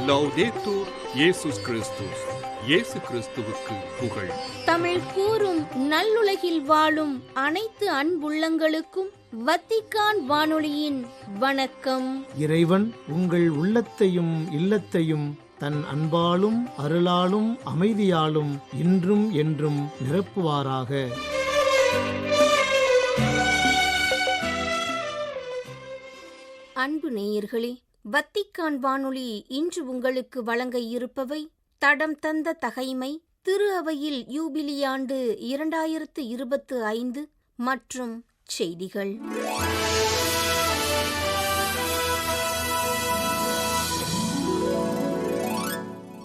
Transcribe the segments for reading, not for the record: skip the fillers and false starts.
லௌதேத்தூர் இயேசுஸ் கிறிஸ்துஸ். இயேசு கிறிஸ்துவுக்கு புகழ். தமிழ் கூறும் நல்லுலகில் வாழும் அனைத்து அன்புள்ளங்களுக்கும் வத்திக்கான் வானொலியின் வணக்கம். இறைவன் உங்கள் உள்ளத்தையும் இல்லத்தையும் தன் அன்பாலும் அருளாலும் அமைதியாலும் இன்றும் என்றும் நிரப்புவாராக. அன்பு நேயர்களே, வத்திக்கான் வானொலி இன்று உங்களுக்கு வழங்க இருப்பவை: தடம் தந்த தகைமை, திரு அவையில் யூபிலியாண்டு 2025 மற்றும் செய்திகள்.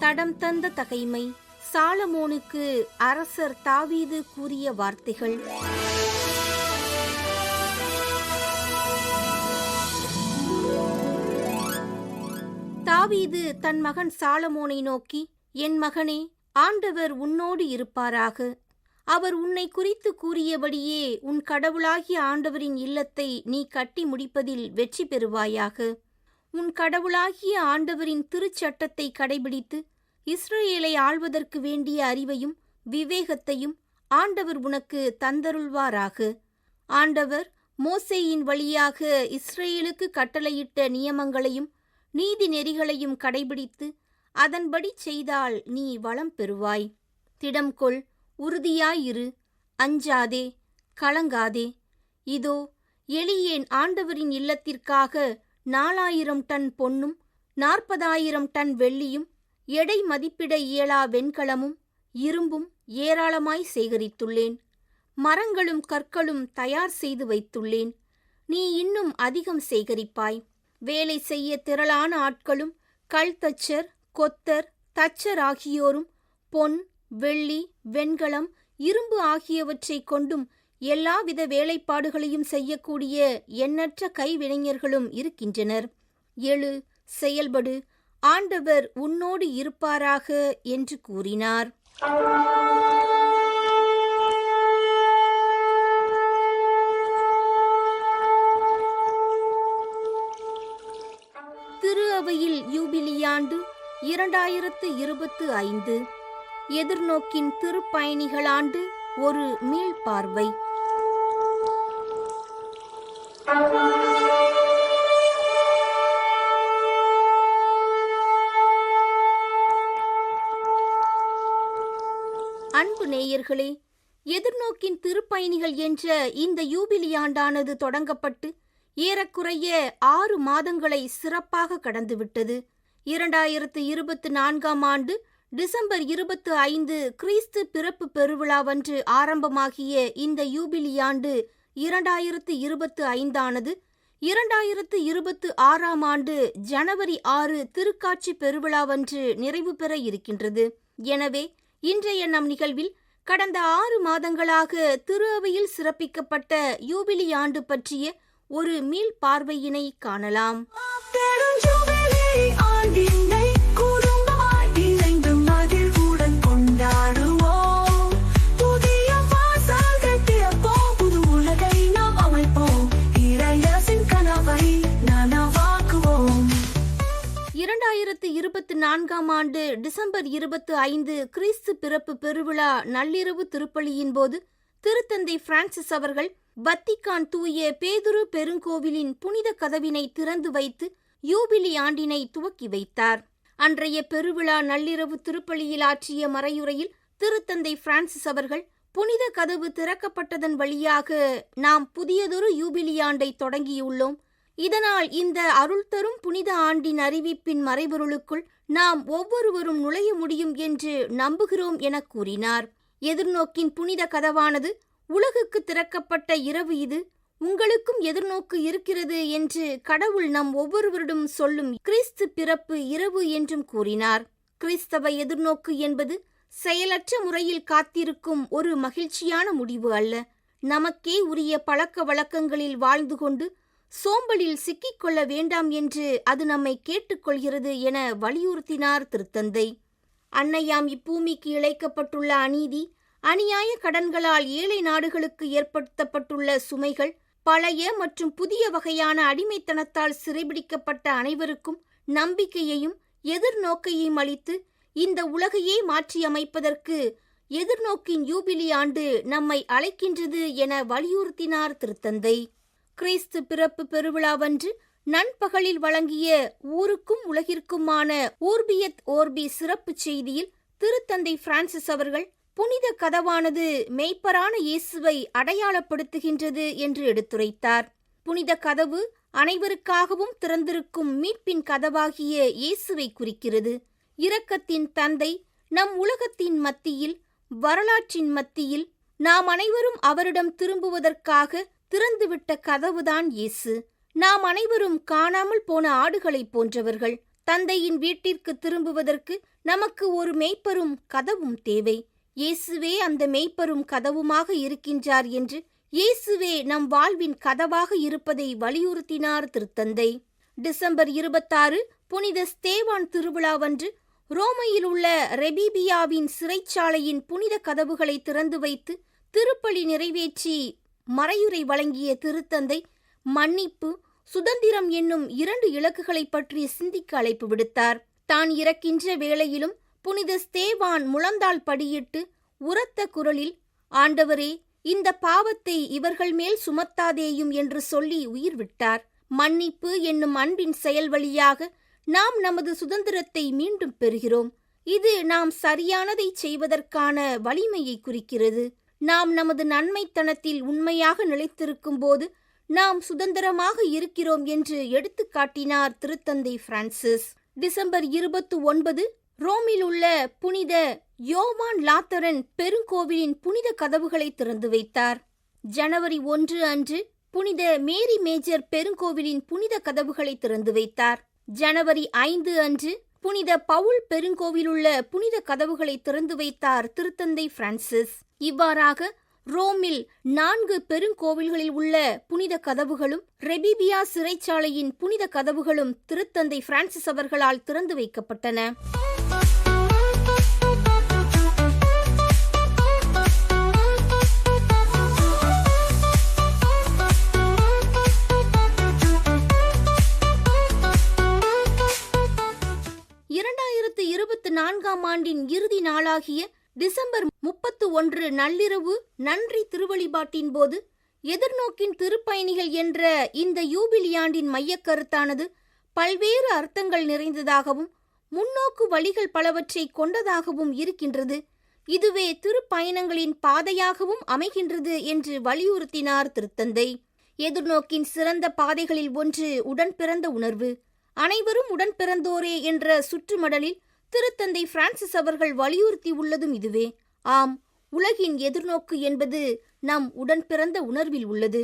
தடம் தந்த தகைமை. சாலமோனுக்கு அரசர் தாவீது கூறிய வார்த்தைகள். தாவீது தன் மகன் சாலமோனை நோக்கி, என் மகனே, ஆண்டவர் உன்னோடு இருப்பாராக. அவர் உன்னை குறித்து கூறியபடியே உன் கடவுளாகிய ஆண்டவரின் இல்லத்தை நீ கட்டி முடிப்பதில் வெற்றி பெறுவாயாக. உன் கடவுளாகிய ஆண்டவரின் திருச்சட்டத்தை கடைபிடித்து இஸ்ரவேலை ஆள்வதற்கு வேண்டிய அறிவையும் விவேகத்தையும் ஆண்டவர் உனக்கு தந்தருள்வாராக. ஆண்டவர் மோசேயின் வழியாக இஸ்ரவேலுக்கு கட்டளையிட்ட நியமங்களையும் நீதி நெறிகளையும் கடைபிடித்து அதன்படி செய்தால் நீ வளம் பெறுவாய். திடம் கொள், உறுதியாயிரு, அஞ்சாதே, கலங்காதே. இதோ, எளியேன் ஆண்டவரின் இல்லத்திற்காக 4000 டன் பொன்னும் 40,000 டன் வெள்ளியும் எடை மதிப்பிட இயலா வெண்கலமும் இரும்பும் ஏராளமாய் சேகரித்துள்ளேன். மரங்களும் கற்களும் தயார் செய்து வைத்துள்ளேன். நீ இன்னும் அதிகம் சேகரிப்பாய். வேலை செய்ய திரளான ஆட்களும் கல்தச்சர், கொத்தர், தச்சர் ஆகியோரும் பொன், வெள்ளி, வெண்கலம், இரும்பு ஆகியவற்றை கொண்டும் எல்லாவித வேலைப்பாடுகளையும் செய்யக்கூடிய எண்ணற்ற கைவினைஞர்களும் இருக்கின்றனர். எழு, செயல்படு, ஆண்டவர் உன்னோடு இருப்பாராக என்று கூறினார். திரு அவையில் யூபிலியாண்டு 2025. எதிர்நோக்கின் திருப்பயணிகளாண்டு ஒரு மீள்பார்வை. அன்பு நேயர்களே, எதிர்நோக்கின் திருப்பயணிகள் என்ற இந்த யூபிலியாண்டானது தொடங்கப்பட்டு ஏறக்குறைய 6 மாதங்களை சிறப்பாக கடந்துவிட்டது. 2024ஆம் ஆண்டு டிசம்பர் 25 கிறிஸ்து பிறப்பு பெருவிழாவன்று ஆரம்பமாகிய இந்த யூபிலியாண்டு 2025ஆனது 2026ஆம் ஆண்டு ஜனவரி 6 திருக்காட்சி பெருவிழாவன்று நிறைவு பெற இருக்கின்றது. எனவே இன்றைய நம் நிகழ்வில் கடந்த 6 மாதங்களாக திரு அவையில் சிறப்பிக்கப்பட்ட யூபிலியாண்டு பற்றிய ஒரு மீள் பார்வையினை காணலாம். இரண்டாயிரத்து 24ஆம் ஆண்டு டிசம்பர் 25 கிறிஸ்து பிறப்பு பெருவிழா நள்ளிரவு திருப்பலியின் போது திருத்தந்தை பிரான்சிஸ் அவர்கள் வத்திக்கான் தூய பேதுரு பெருங்கோவிலின் புனித கதவினை திறந்து வைத்து யூபிலி ஆண்டினை துவக்கி வைத்தார். அன்றைய பெருவிழா நள்ளிரவு திருப்பலியில் ஆற்றிய மறையுரையில் திருத்தந்தை பிரான்சிஸ் அவர்கள், புனித கதவு திறக்கப்பட்டதன் வழியாக நாம் புதியதொரு யூபிலியாண்டை தொடங்கியுள்ளோம். இதனால் இந்த அருள் தரும் புனித ஆண்டின் அறிவிப்பின் மறைபொருளுக்குள் நாம் ஒவ்வொருவரும் நுழைய முடியும் என்று நம்புகிறோம் என கூறினார். எதிர்நோக்கின் புனித கதவானது உலகுக்கு திறக்கப்பட்ட இரவு இது. உங்களுக்கும் எதிர்நோக்கு இருக்கிறது என்று கடவுள் நம் ஒவ்வொருவரிடம் சொல்லும் கிறிஸ்து பிறப்பு இரவு என்றும் கூறினார். கிறிஸ்தவ எதிர்நோக்கு என்பது செயலற்ற முறையில் காத்திருக்கும் ஒரு மகிழ்ச்சியான முடிவு அல்ல. நமக்கே உரிய பழக்க வழக்கங்களில் வாழ்ந்து கொண்டு சோம்பலில் சிக்கிக்கொள்ள வேண்டாம் என்று அது நம்மை கேட்டுக்கொள்கிறது என வலியுறுத்தினார் திருத்தந்தை. அன்னையாம் இப்பூமிக்கு இழைக்கப்பட்டுள்ள அநீதி, அநியாய கடன்களால் ஏழை நாடுகளுக்கு ஏற்படுத்தப்பட்டுள்ள சுமைகள், பழைய மற்றும் புதிய வகையான அடிமைத்தனத்தால் சிறைபிடிக்கப்பட்ட அனைவருக்கும் நம்பிக்கையையும் எதிர்நோக்கையும் அளித்து இந்த உலகையே மாற்றியமைப்பதற்கு எதிர்நோக்கின் யூபிலி ஆண்டு நம்மை அழைக்கின்றது என வலியுறுத்தினார் திருத்தந்தை. கிறிஸ்து பிறப்பு பெருவிழாவன்று நண்பகலில் வழங்கிய ஊருக்கும் உலகிற்குமான ஊர்பியத் ஓர்பி சிறப்பு செய்தியில் திருத்தந்தை பிரான்சிஸ் அவர்கள் புனித கதவானது மெய்ப்பரான இயேசுவை அடையாளப்படுத்துகின்றது என்று எடுத்துரைத்தார். புனித கதவு அனைவருக்காகவும் திறந்திருக்கும் மீட்பின் கதவாகிய இயேசுவை குறிக்கிறது. இரக்கத்தின் தந்தை நம் உலகத்தின் மத்தியில், வரலாற்றின் மத்தியில் நாம் அனைவரும் அவரிடம் திரும்புவதற்காக திறந்துவிட்ட கதவுதான் இயேசு. நாம் அனைவரும் காணாமல் போன ஆடுகளைப் போன்றவர்கள். தந்தையின் வீட்டிற்கு திரும்புவதற்கு நமக்கு ஒரு மெய்ப்பரும் கதவும் தேவை. இயேசுவே அந்த மெய்ப்பரும் கதவுமாக இருக்கின்றார் என்று, இயேசுவே நம் வாழ்வின் கதவாக இருப்பதை வலியுறுத்தினார் திருத்தந்தை. டிசம்பர் 26 புனித ஸ்தேவான் திருவிழாவன்று ரோமையில் உள்ள ரெபிபியாவின் சிறைச்சாலையின் புனித கதவுகளை திறந்து வைத்து திருப்பலி நிறைவேற்றி மறையுரை வழங்கிய திருத்தந்தை மன்னிப்பு, சுதந்திரம் என்னும் 2 இலக்குகளை பற்றி சிந்திக்க அழைப்பு விடுத்தார். தான் இறக்கின்ற வேளையிலும் புனித ஸ்தேவான் முழந்தாள் படியிட்டு உரத்த குரலில், ஆண்டவரே, இந்த பாவத்தை இவர்கள் மேல் சுமத்தாதேயும் என்று சொல்லி உயிர் விட்டார். மன்னிப்பு என்னும் அன்பின் செயல் வழியாக நாம் நமது சுதந்திரத்தை மீண்டும் பெறுகிறோம். இது நாம் சரியானதை செய்வதற்கான வலிமையை குறிக்கிறது. நாம் நமது நன்மைத்தனத்தில் உண்மையாக நிலைத்திருக்கும் போது நாம் சுதந்திரமாக இருக்கிறோம் என்று எடுத்துக்காட்டினார் திருத்தந்தை பிரான்சிஸ். டிசம்பர் 29 ரோமில் உள்ள புனித யோவான் லாத்தரன் பெருங்கோவிலின் புனித கதவுகளை திறந்து வைத்தார். ஜனவரி 1 அன்று புனித மேரி மேஜர் பெருங்கோவிலின் புனித கதவுகளை திறந்து வைத்தார். ஜனவரி 5 அன்று புனித பவுல் பெருங்கோவிலுள்ள புனித கதவுகளை திறந்து வைத்தார் திருத்தந்தை பிரான்சிஸ். இவ்வாறாக ரோமில் 4 பெருங்கோவில்களில் உள்ள புனித கதவுகளும் ரெபிபியா சிறைச்சாலையின் புனித கதவுகளும் திருத்தந்தை பிரான்சிஸ் அவர்களால் திறந்து வைக்கப்பட்டன. ஆண்டின் இறுதி நாளாகிய டிசம்பர் 31 நள்ளிரவு நன்றி திருவழிபாட்டின் போது எதிர்நோக்கின் திருப்பயணிகள் என்ற இந்த யூபிலியாண்டின் மையக்கருத்தானது பல்வேறு அர்த்தங்கள் நிறைந்ததாகவும் முன்னோக்கு வழிகள் பலவற்றை கொண்டதாகவும் இருக்கின்றது. இதுவே திருப்பயணங்களின் பாதையாகவும் அமைகின்றது என்று வலியுறுத்தினார் திருத்தந்தை. எதிர்நோக்கின் சிறந்த பாதைகளில் ஒன்று உடன்பிறந்த உணர்வு. அனைவரும் உடன்பிறந்தோரே என்ற சுற்றுமடலில் திருத்தந்தை பிரான்சிஸ் அவர்கள் வலியுறுத்தி உள்ளதும் இதுவே. ஆம், உலகின் எதிர்நோக்கு என்பது நம் உடன்பிறந்த உணர்வில் உள்ளது.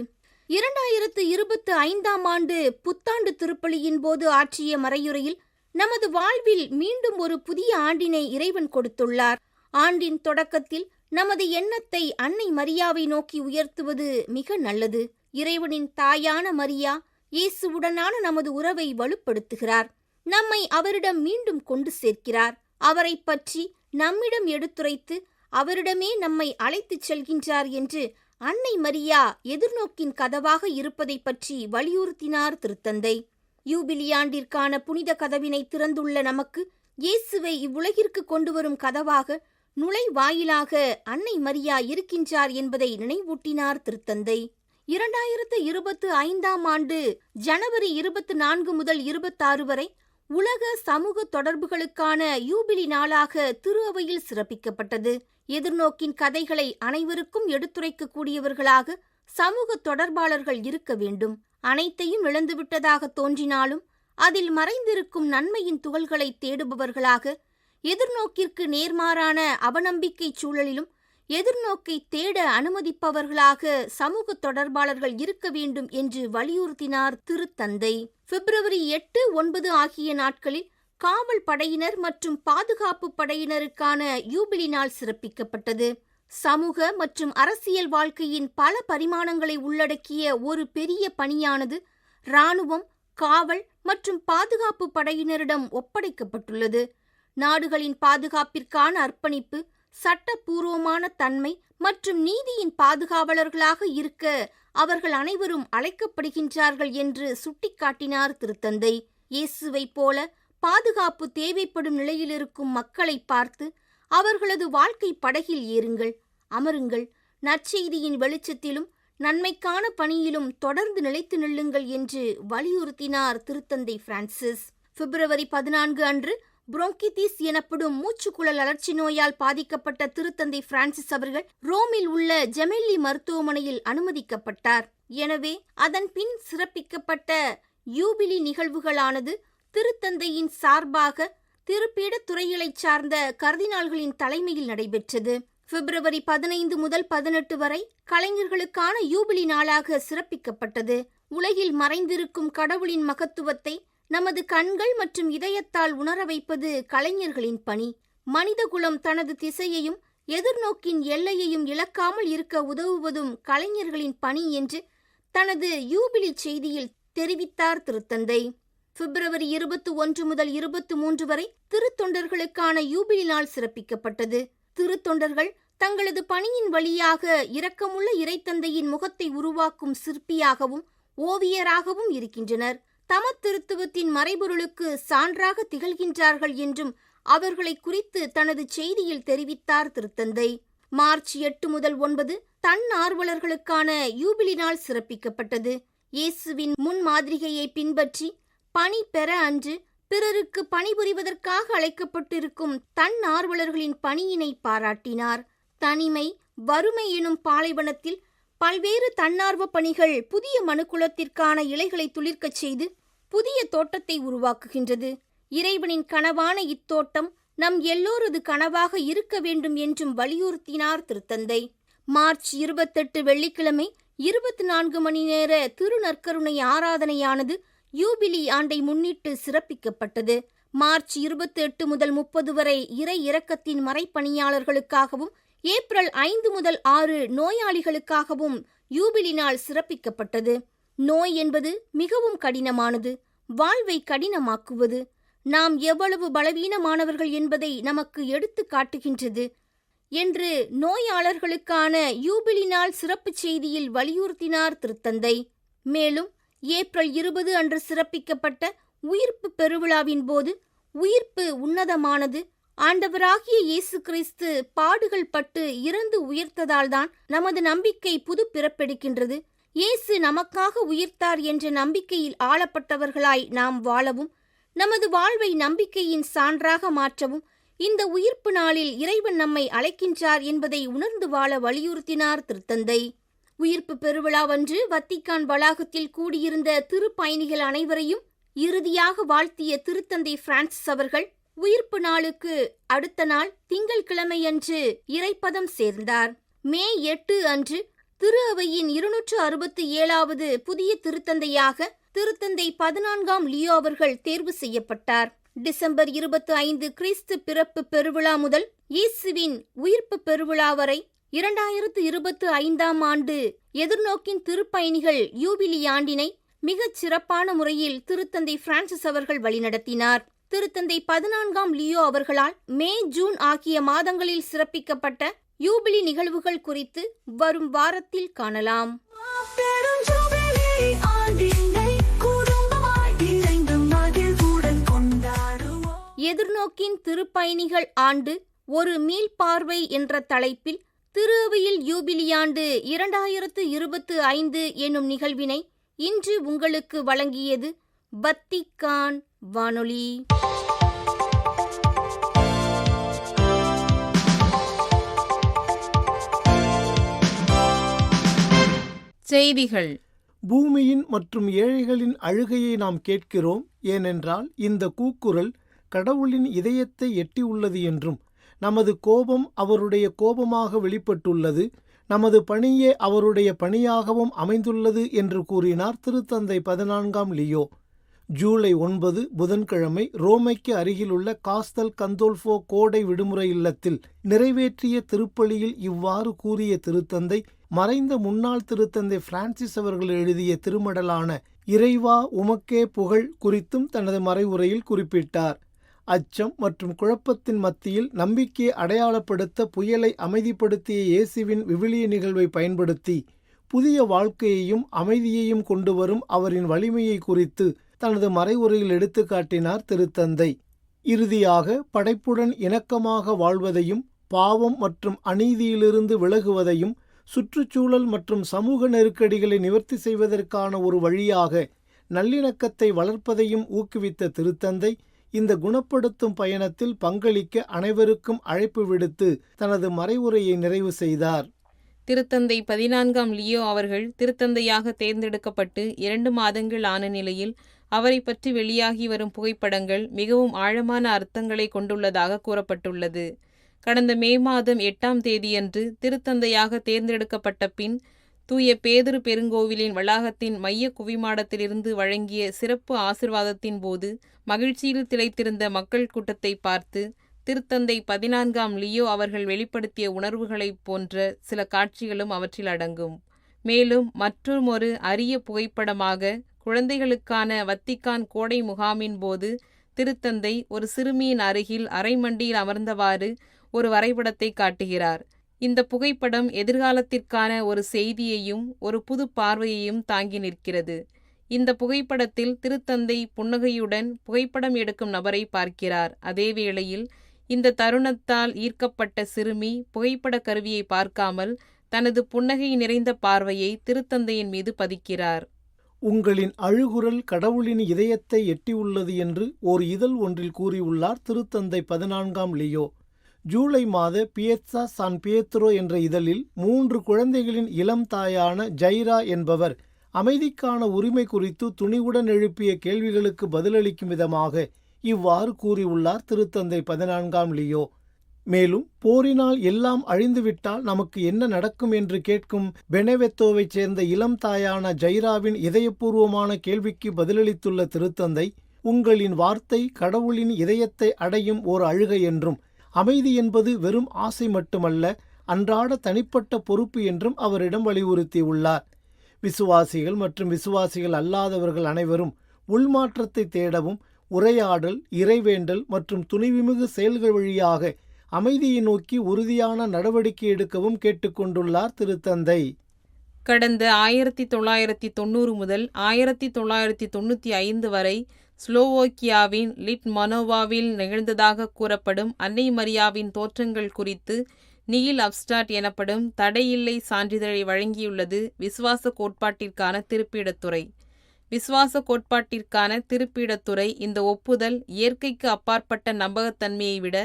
2025 ஆண்டு புத்தாண்டு திருப்பலியின் போது ஆற்றிய மறையுரையில் நமது வாழ்வில் மீண்டும் ஒரு புதிய ஆண்டினை இறைவன் கொடுத்துள்ளார். ஆண்டின் தொடக்கத்தில் நமது எண்ணத்தை அன்னை மரியாவை நோக்கி உயர்த்துவது மிக நல்லது. இறைவனின் தாயான மரியா இயேசுவுடனான நமது உறவை வலுப்படுத்துகிறார். நம்மை அவரிடம் மீண்டும் கொண்டு சேர்க்கிறார். அவரை பற்றி நம்மிடம் எடுத்துரைத்து அவரிடமே நம்மை அழைத்துச் செல்கின்றார் என்று அன்னை மரியா எதிர்நோக்கின் கதவாக இருப்பதை பற்றி வலியுறுத்தினார் திருத்தந்தை. யூபிலியாண்டிற்கான புனித கதவினை திறந்துள்ள நமக்கு இயேசுவை இவ்வுலகிற்கு கொண்டு வரும் கதவாக, நுழைவாயிலாக அன்னை மரியா இருக்கின்றார் என்பதை நினைவூட்டினார் திருத்தந்தை. 2025 ஆண்டு ஜனவரி 24 முதல் 26 வரை உலக சமூக தொடர்புகளுக்கான யூபிலி நாளாக திரு அவையில் சிறப்பிக்கப்பட்டது. எதிர்நோக்கின் கதைகளை அனைவருக்கும் எடுத்துரைக்கக்கூடியவர்களாக சமூக தொடர்பாளர்கள் இருக்க வேண்டும். அனைத்தையும் இழந்துவிட்டதாக தோன்றினாலும் அதில் மறைந்திருக்கும் நன்மையின் துகள்களை தேடுபவர்களாக, எதிர்நோக்கிற்கு நேர்மாறான அவநம்பிக்கை சூழலிலும் எதிர்நோக்கை தேட அனுமதிப்பவர்களாக சமூக தொடர்பாளர்கள் இருக்க வேண்டும் என்று வலியுறுத்தினார் திருத்தந்தை. பிப்ரவரி 8, 9 ஆகிய நாட்களில் காவல் படையினர் மற்றும் பாதுகாப்பு படையினருக்கான யூபிலி நாள் சிறப்பிக்கப்பட்டது. சமூக மற்றும் அரசியல் வாழ்க்கையின் பல பரிமாணங்களை உள்ளடக்கிய ஒரு பெரிய பணியானது இராணுவம், காவல் மற்றும் பாதுகாப்பு படையினரிடம் ஒப்படைக்கப்பட்டுள்ளது. நாடுகளின் பாதுகாப்பிற்கான அர்ப்பணிப்பு, சட்டபூர்வமான தன்மை மற்றும் நீதியின் பாதுகாவலர்களாக இருக்க அவர்கள் அனைவரும் அழைக்கப்படுகின்றார்கள் என்று சுட்டிக்காட்டினார் திருத்தந்தை. இயேசுவைப் போல பாதுகாப்பு தேவைப்படும் நிலையில் இருக்கும் மக்களை பார்த்து, அவர்களது வாழ்க்கை படகில் ஏறுங்கள், அமருங்கள், நற்செய்தியின் வெளிச்சத்திலும் நன்மைக்கான பணியிலும் தொடர்ந்து நிலைத்து நில்லுங்கள் என்று வலியுறுத்தினார் திருத்தந்தை பிரான்சிஸ். பிப்ரவரி 14 அன்று புரோங்கிதிஸ் எனப்படும் மூச்சுக்குழல் அழற்சி நோயால் பாதிக்கப்பட்ட திருத்தந்தை பிரான்சிஸ் அவர்கள் ரோமில் உள்ள ஜெமெல்லி மருத்துவமனையில் அனுமதிக்கப்பட்டார். எனவே அதன் பின் சிறப்பிக்கப்பட்ட யூபிலி நிகழ்வுகளானது திருத்தந்தையின் சார்பாக திருப்பீட துறைகளைச் சார்ந்த கர்தினால்களின் தலைமையில் நடைபெற்றது. பிப்ரவரி 15 முதல் 18 வரை கலைஞர்களுக்கான யூபிலி நாளாக சிறப்பிக்கப்பட்டது. உலகில் மறைந்திருக்கும் கடவுளின் மகத்துவத்தை நமது கண்கள் மற்றும் இதயத்தால் உணர வைப்பது கலைஞர்களின் பணி. மனிதகுலம் தனது திசையையும் எதிர்நோக்கின் எல்லையையும் இழக்காமல் இருக்க உதவுவதும் கலைஞர்களின் பணி என்று தனது யூபிலி செய்தியில் தெரிவித்தார் திருத்தந்தை. பிப்ரவரி 21 முதல் 23 வரை திருத்தொண்டர்களுக்கான யூபிலி நாள் சிறப்பிக்கப்பட்டது. திருத்தொண்டர்கள் தங்களது பணியின் வழியாக இரக்கமுள்ள இறைத்தந்தையின் முகத்தை உருவாக்கும் சிற்பியாகவும் ஓவியராகவும் இருக்கின்றனர். தமத்திருத்துவத்தின் மறைபொருளுக்கு சான்றாக திகழ்கின்றார்கள் என்றும் அவர்களை குறித்து தனது செய்தியில் தெரிவித்தார் திருத்தந்தை. மார்ச் 8 முதல் 9 தன்னார்வலர்களுக்கான யூபிலி நாள் சிறப்பிக்கப்பட்டது. இயேசுவின் முன்மாதிரிகையை பின்பற்றி பணி பெற அன்று பிறருக்கு பணிபுரிவதற்காக அழைக்கப்பட்டிருக்கும் தன்னார்வலர்களின் பணியினை பாராட்டினார். தனிமை, வறுமை எனும் பாலைவனத்தில் பல்வேறு தன்னார்வ பணிகள் புதிய மனுக்குலத்திற்கான இலைகளை துளிர்க்கச் செய்து புதிய தோட்டத்தை உருவாக்குகின்றது. இறைவனின் கனவான இத்தோட்டம் நம் எல்லோரது கனவாக இருக்க வேண்டும் என்றும் வலியுறுத்தினார் திருத்தந்தை. மார்ச் 28 வெள்ளிக்கிழமை 24 மணி நேர திருநற்கருணை ஆராதனையானது யூபிலி ஆண்டை முன்னிட்டு சிறப்பிக்கப்பட்டது. மார்ச் 28 முதல் 30 வரை இறை இரக்கத்தின் மறைப்பணியாளர்களுக்காகவும் ஏப்ரல் 5 முதல் 6 நோயாளிகளுக்காகவும் யூபிலி நாள் சிறப்பிக்கப்பட்டது. நோய் என்பது மிகவும் கடினமானது, வாழ்வை கடினமாக்குவது. நாம் எவ்வளவு பலவீனமானவர்கள் என்பதை நமக்கு எடுத்து காட்டுகின்றது என்று நோயாளர்களுக்கான யூபிலி நாள் சிறப்பு செய்தியில் வலியுறுத்தினார் திருத்தந்தை. மேலும் ஏப்ரல் 20 அன்று சிறப்பிக்கப்பட்ட உயிர்ப்பு பெருவிழாவின் போது, உயிர்ப்பு உன்னதமானது, ஆண்டவராகிய இயேசு கிறிஸ்து பாடுகள் பட்டு இறந்து உயிர்த்ததால்தான் நமது நம்பிக்கை புது பிறப்பெடுக்கின்றது. இயேசு நமக்காக உயிர்த்தார் என்ற நம்பிக்கையில் ஆளப்பட்டவர்களாய் நாம் வாழவும், நமது வாழ்வை நம்பிக்கையின் சான்றாக மாற்றவும் இந்த உயிர்ப்பு நாளில் இறைவன் நம்மை அழைக்கின்றார் என்பதை உணர்ந்து வாழ வலியுறுத்தினார் திருத்தந்தை. உயிர்ப்பு பெருவிழாவன்று வத்திக்கான் வளாகத்தில் கூடியிருந்த திருப்பயணிகள் அனைவரையும் இறுதியாக வாழ்த்திய திருத்தந்தை பிரான்சிஸ் அவர்கள் உயிர்ப்பு நாளுக்கு அடுத்த நாள் திங்கட்கிழமையன்று இறைப்பதம் சேர்ந்தார். மே 8 அன்று திரு அவையின் 267வது புதிய திருத்தந்தையாக திருத்தந்தை 14ஆம் லியோ அவர்கள் தேர்வு செய்யப்பட்டார். டிசம்பர் 25 கிறிஸ்து பிறப்பு பெருவிழா முதல் இயேசுவின் உயிர்ப்பு பெருவிழா வரை 2025ஆம் ஆண்டு எதிர்நோக்கின் திருப்பயணிகள் யூபிலி ஆண்டினை மிகச் சிறப்பான முறையில் திருத்தந்தை பிரான்சிஸ் அவர்கள் வழிநடத்தினார். திருத்தந்தை 14ஆம் லியோ அவர்களால் மே, ஜூன் ஆகிய மாதங்களில் சிறப்பிக்கப்பட்ட யூபிலி நிகழ்வுகள் குறித்து வரும் வாரத்தில் காணலாம். எதிர்நோக்கின் திருப்பயணிகள் ஆண்டு ஒரு மீள்பார்வை என்ற தலைப்பில் திரு அவையில் யூபிலியாண்டு 2025 எனும் நிகழ்வினை இன்று உங்களுக்கு வழங்கியது வத்திக்கான் வானொலி. செய்திகள். பூமியின் மற்றும் ஏழைகளின் அழுகையை நாம் கேட்கிறோம். ஏனென்றால் இந்த கூக்குரல் கடவுளின் இதயத்தை எட்டியுள்ளது என்றும், நமது கோபம் அவருடைய கோபமாக வெளிப்பட்டுள்ளது, நமது பணியே அவருடைய பணியாகவும் அமைந்துள்ளது என்று கூறினார் திருத்தந்தை 14ஆம் லியோ. ஜூலை 9 புதன்கிழமை ரோமைக்கு அருகிலுள்ள காஸ்தல் கந்தோல்ஃபோ கோடை விடுமுறை இல்லத்தில் நிறைவேற்றிய திருப்பலியில் இவ்வாறு கூறிய திருத்தந்தை, மறைந்த முன்னாள் திருத்தந்தை பிரான்சிஸ் அவர்கள் எழுதிய திருமடலான இறைவா உமக்கே புகழ் குறித்தும் தனது மறைவுரையில் குறிப்பிட்டார். அச்சம் மற்றும் குழப்பத்தின் மத்தியில் நம்பிக்கையை அடையாளப்படுத்த புயலை அமைதிப்படுத்திய இயேசுவின் விவிலிய நிகழ்வை பயன்படுத்தி புதிய வாழ்க்கையையும் அமைதியையும் கொண்டு வரும் அவரின் வலிமையை குறித்து தனது மறைவுரையில் எடுத்துக்காட்டினார் திருத்தந்தை. இறுதியாக படைப்புடன் இணக்கமாக வாழ்வதையும் பாவம் மற்றும் அநீதியிலிருந்து விலகுவதையும் சுற்றுச்சூழல் மற்றும் சமூக நெருக்கடிகளை நிவர்த்தி செய்வதற்கான ஒரு வழியாக நல்லிணக்கத்தை வளர்ப்பதையும் ஊக்குவித்த திருத்தந்தை இந்த குணப்படுத்தும் பயணத்தில் பங்களிக்க அனைவருக்கும் அழைப்பு விடுத்து தனது மறைவுரையை நிறைவு செய்தார். திருத்தந்தை 14ஆம் லியோ அவர்கள் திருத்தந்தையாக தேர்ந்தெடுக்கப்பட்டு 2 மாதங்கள் ஆன நிலையில் அவரை பற்றி வெளியாகி வரும் புகைப்படங்கள் மிகவும் ஆழமான அர்த்தங்களை கொண்டுள்ளதாக கூறப்பட்டுள்ளது. கடந்த மே மாதம் 8ஆம் தேதியன்று திருத்தந்தையாக தேர்ந்தெடுக்கப்பட்ட பின் தூய பேதுரு பெருங்கோவிலின் வளாகத்தின் மைய குவிமாடத்திலிருந்து வழங்கிய சிறப்பு ஆசிர்வாதத்தின் போது மகிழ்ச்சியில் திளைத்திருந்த மக்கள் கூட்டத்தை பார்த்து திருத்தந்தை 14ஆம் லியோ அவர்கள் வெளிப்படுத்திய உணர்வுகளைப் போன்ற சில காட்சிகளும் அவற்றில் அடங்கும். மேலும் மற்றுமொரு அரிய புகைப்படமாக குழந்தைகளுக்கான வத்திக்கான் கோடை முகாமின் போது திருத்தந்தை ஒரு சிறுமியின் அருகில் அரைமண்டியில் அமர்ந்தவாறு ஒரு வரைபடத்தை காட்டுகிறார். இந்த புகைப்படம் எதிர்காலத்திற்கான ஒரு செய்தியையும் ஒரு புது பார்வையையும் தாங்கி நிற்கிறது. இந்த புகைப்படத்தில் திருத்தந்தை புன்னகையுடன் புகைப்படம் எடுக்கும் நபரை பார்க்கிறார். அதே வேளையில் இந்த தருணத்தால் ஈர்க்கப்பட்ட சிறுமி புகைப்பட கருவியை பார்க்காமல் தனது புன்னகை நிறைந்த பார்வையை திருத்தந்தையின் மீது பதிக்கிறார். உங்களின் அழுகுரல் கடவுளின் இதயத்தை எட்டியுள்ளது என்று ஓர் இதழ் ஒன்றில் கூறியுள்ளார் திருத்தந்தை 14ஆம் லியோ. ஜூலை மாத பியட்சா சான் பியேத்ரோ என்ற இதழில் 3 குழந்தைகளின் இளம் தாயான ஜைரா என்பவர் அமைதிக்கான உரிமை குறித்து துணிவுடன் எழுப்பிய கேள்விகளுக்கு பதிலளிக்கும் விதமாக இவ்வாறு கூறியுள்ளார் திருத்தந்தை 14ஆம் லியோ. மேலும் போரினால் எல்லாம் அழிந்துவிட்டால் நமக்கு என்ன நடக்கும் என்று கேட்கும் பெனவெத்தோவைச் சேர்ந்த இளம் தாயான ஜைராவின் இதயபூர்வமான கேள்விக்கு பதிலளித்துள்ள திருத்தந்தை, உங்களின் வார்த்தை கடவுளின் இதயத்தை அடையும் ஓர் அழுகை என்றும் அமைதி என்பது வெறும் ஆசை மட்டுமல்ல, அன்றாட தனிப்பட்ட பொறுப்பு என்றும் அவரிடம் வலியுறுத்தியுள்ளார். விசுவாசிகள் மற்றும் விசுவாசிகள் அல்லாதவர்கள் அனைவரும் உள்மாற்றத்தை தேடவும் உரையாடல், இறைவேண்டல் மற்றும் துணிவுமிகு செயல்கள் வழியாக அமைதியை நோக்கி உறுதியான நடவடிக்கை எடுக்கவும் கேட்டுக்கொண்டுள்ளார் திருத்தந்தை. கடந்த 1990 முதல் 1995 வரை ஸ்லோவோக்கியாவின் லிட்மனோவாவில் நிகழ்ந்ததாக கூறப்படும் அன்னை மரியாவின் தோற்றங்கள் குறித்து நீல் அப்ஸ்டாட் எனப்படும் தடையில்லை சான்றிதழை வழங்கியுள்ளது விசுவாச கோட்பாட்டிற்கான திருப்பீடத்துறை. விசுவாச கோட்பாட்டிற்கான திருப்பீடத்துறை இந்த ஒப்புதல் இயற்கைக்கு அப்பாற்பட்ட நம்பகத்தன்மையை விட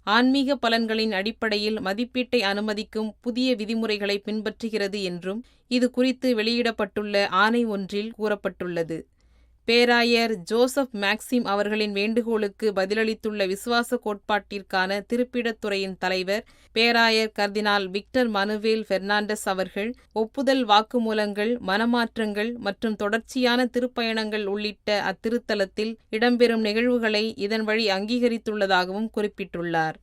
ஆன்மீக பலன்களின் அடிப்படையில் மதிப்பீட்டை அனுமதிக்கும் புதிய விதிமுறைகளை பின்பற்றுகிறது என்றும் இது குறித்து வெளியிடப்பட்டுள்ள ஆணை ஒன்றில் கூறப்பட்டுள்ளது. பேராயர் ஜோசப் மேக்சிம் அவர்களின் வேண்டுகோளுக்கு பதிலளித்துள்ள விசுவாச கோட்பாட்டிற்கான திருப்பீடத்துறையின் தலைவர் பேராயர் கர்தினால் விக்டர் மனுவேல் பெர்னாண்டஸ் அவர்கள் ஒப்புதல் வாக்குமூலங்கள், மனமாற்றங்கள் மற்றும் தொடர்ச்சியான திருப்பயணங்கள் உள்ளிட்ட அத்திருத்தலத்தில் இடம்பெறும் நிகழ்வுகளை இதன் வழி அங்கீகரித்துள்ளதாகவும் குறிப்பிட்டுள்ளார்.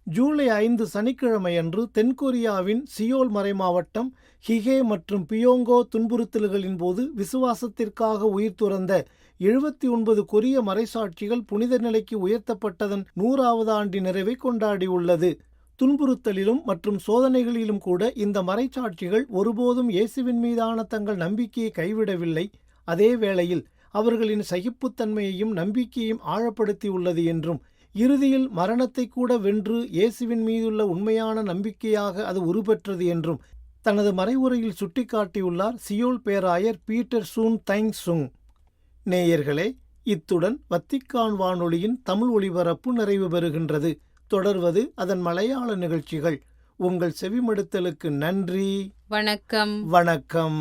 ஜூலை 5 சனிக்கிழமையன்று தென்கொரியாவின் சியோல் மறைமாவட்டம் ஹிகே மற்றும் பியோங்கோ துன்புறுத்தல்களின் போது விசுவாசத்திற்காக உயிர் துறந்த 79 கொரிய மறைசாட்சிகள் புனித நிலைக்கு உயர்த்தப்பட்டதன் 100வது ஆண்டு நிறைவை கொண்டாடியுள்ளது. துன்புறுத்தலிலும் மற்றும் சோதனைகளிலும் கூட இந்த மறைசாட்சிகள் ஒருபோதும் இயேசுவின் மீதான தங்கள் நம்பிக்கையை கைவிடவில்லை. அதே வேளையில் அவர்களின் சகிப்புத்தன்மையையும் நம்பிக்கையையும் ஆழப்படுத்தியுள்ளது என்றும் இறுதியில் மரணத்தை கூட வென்று இயேசுவின் மீதுள்ள உண்மையான நம்பிக்கையாக அது உருப்பெற்றது என்றும் தனது மறைவுரையில் சுட்டிக்காட்டியுள்ளார் சியோல் பேராயர் பீட்டர் சூன் தைங் சுங். நேயர்களே, இத்துடன் வத்திக்கான் வானொலியின் தமிழ் ஒளிபரப்பு நிறைவு பெறுகின்றது. தொடர்வது அதன் மலையாள நிகழ்ச்சிகள். உங்கள் செவிமடுத்தலுக்கு நன்றி. வணக்கம். வணக்கம்.